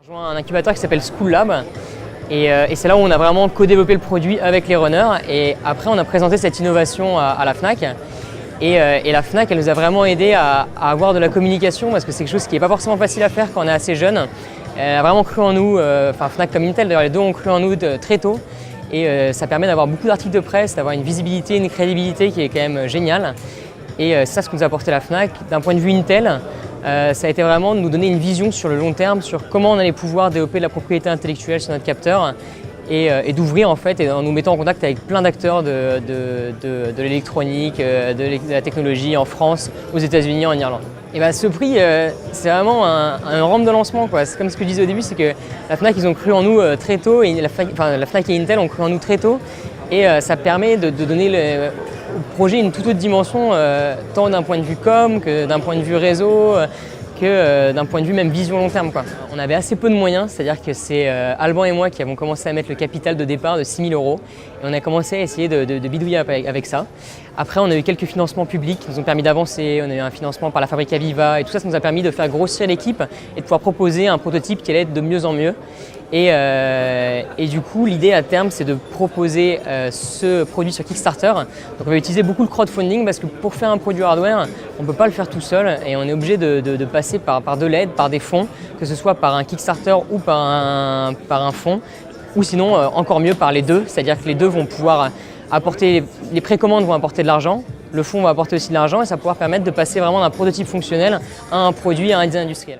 J'ai rejoint un incubateur qui s'appelle School Lab et c'est là où on a vraiment co-développé le produit avec les runners et après on a présenté cette innovation à la Fnac et la Fnac elle nous a vraiment aidé à avoir de la communication parce que c'est quelque chose qui n'est pas forcément facile à faire quand on est assez jeune. Elle a vraiment cru en nous, enfin Fnac comme Intel d'ailleurs, les deux ont cru en nous très tôt et ça permet d'avoir beaucoup d'articles de presse, d'avoir une visibilité, une crédibilité qui est quand même géniale et c'est ça ce que nous a apporté la Fnac. D'un point de vue Intel, ça a été vraiment de nous donner une vision sur le long terme, sur comment on allait pouvoir développer de la propriété intellectuelle sur notre capteur et d'ouvrir en fait, et en nous mettant en contact avec plein d'acteurs de l'électronique, de la technologie en France, aux États-Unis, en Irlande. Et bah, ce prix, c'est vraiment un rampe de lancement, quoi. C'est comme ce que je disais au début, c'est que la Fnac, ils ont cru en nous très tôt, et la Fnac et Intel ont cru en nous très tôt, et ça permet de donner au projet une toute autre dimension, tant d'un point de vue com que d'un point de vue réseau, que d'un point de vue même vision long terme, quoi. On avait assez peu de moyens, c'est-à-dire que c'est Alban et moi qui avons commencé à mettre le capital de départ de 6 000 € et on a commencé à essayer de bidouiller avec ça. Après, on a eu quelques financements publics qui nous ont permis d'avancer, on a eu un financement par la fabrique Aviva et tout ça, ça nous a permis de faire grossir l'équipe et de pouvoir proposer un prototype qui allait être de mieux en mieux. Et du coup, l'idée à terme, c'est de proposer ce produit sur Kickstarter. Donc on va utiliser beaucoup le crowdfunding parce que pour faire un produit hardware, on ne peut pas le faire tout seul et on est obligé de passer par de l'aide, par des fonds, que ce soit par un Kickstarter ou par un fonds, ou sinon encore mieux par les deux, c'est-à-dire que les deux vont pouvoir apporter, les précommandes vont apporter de l'argent, le fonds va apporter aussi de l'argent et ça va pouvoir permettre de passer vraiment d'un prototype fonctionnel à un produit, à un design industriel.